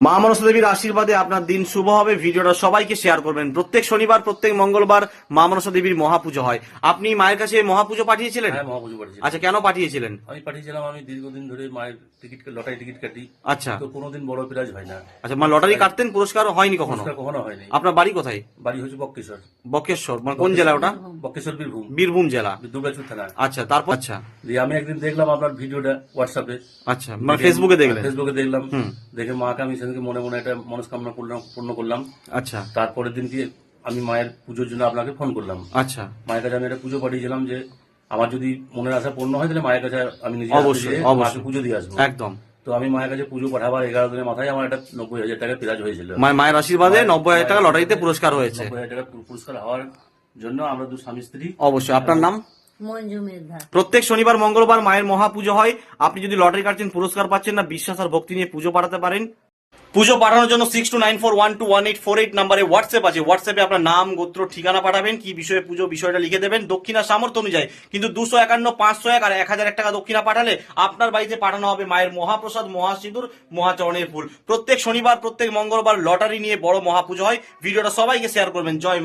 মা মনসা দেবীর আশীর্বাদে আপনার দিন শুভ হবে। ভিডিওটা সবাইকে শেয়ার করবেন। প্রত্যেক শনিবার প্রত্যেক মঙ্গলবার মা মনসা দেবীর মহাপুজো হয়। আপনি মায়ের কাছে মহাপুজো পাঠিয়েছিলেন? হ্যাঁ, মহাপুজো পাঠিয়েছিলাম। আচ্ছা, কেন পাঠিয়েছিলেন? আমি দীর্ঘদিন ধরে মায়ের লটারি টিকিট কাটি। আচ্ছা তো কোনোদিন বড় প্রাইজ হয় না। আচ্ছা, মা লটারি কাটতেন, পুরস্কার হয়নি কখনো? পুরস্কার কখনো হয়নি। আপনার বাড়ি কোথায়? বাড়ি হচ্ছে বক্কেশ্বর। বক্রেশ্বর, মানে কোন জেলা ওটা? বক্কেশ্বর বীরভূম। বীরভূম জেলা। দুর্গাচুর থানা। আচ্ছা, তারপর? আচ্ছা দিয়ে আমি একদিন দেখলাম আপনার ভিডিওটা হোয়াটসঅ্যাপে। আচ্ছা, মানে ফেসবুকে দেখলেন? ফেসবুকে দেখলাম। দেখে মাকে আমি সেদিনকে মনে মনে একটা মনস্কামনা পূর্ণ করলাম। আচ্ছা তারপরের দিনকে আমি মায়ের পুজোর জন্য আপনাকে ফোন করলাম। আচ্ছা, মায়ের কাছে আমি একটা পুজো পাঠিয়েছিলাম যে আমার যদি মনের আশা পূর্ণ হয় তাহলে মায়ের কাছে আমি নিজে অবশ্যই, মাকে অবশ্যই। পুজো দিয়ে আসবো। একদম। তো আমি মায়ের কাছে পুজো পাঠাবার 11 দিনের মাথায় আমার একটা 90,000 টাকা প্রাইজ হয়েছিল। মায়ের আশীর্বাদে 90,000 টাকা লটারিতে পুরস্কার হয়েছে। 90,000 টাকা পুরস্কার হওয়ার জন্য আমরা দু স্বামী স্ত্রী। অবশ্যই। আপনার নাম? মঞ্জু মেধা। প্রত্যেক শনিবার মঙ্গলবার মায়ের মহাপুজো হয়। আপনি যদি লটারি কাটছেন, পুরস্কার পাচ্ছেন না, বিশ্বাস আর ভক্তি নিয়ে পুজো পাঠাতে পারেন। পুজো পাঠানোর জন্য 6294121848 নাম্বারে হোয়াটসঅ্যাপ আছে। হোয়াটসঅ্যাপে আপনার নাম, গোত্র, ঠিকানা পাঠাবেন, কি বিষয়ে পুজো বিষয়টা লিখে দেবেন। দক্ষিণা সামর্থ্য অনুযায়ী, কিন্তু 251, 501 আর 1001 টাকা দক্ষিণা পাঠালে আপনার বাড়িতে পাঠানো হবে মায়ের মহাপ্রসাদ, মহাসিঁদুর, মহাচরণের ফুল। প্রত্যেক শনিবার প্রত্যেক মঙ্গলবার লটারি নিয়ে বড় মহাপুজো হয়। ভিডিওটা সবাইকে শেয়ার করবেন। জয় মা।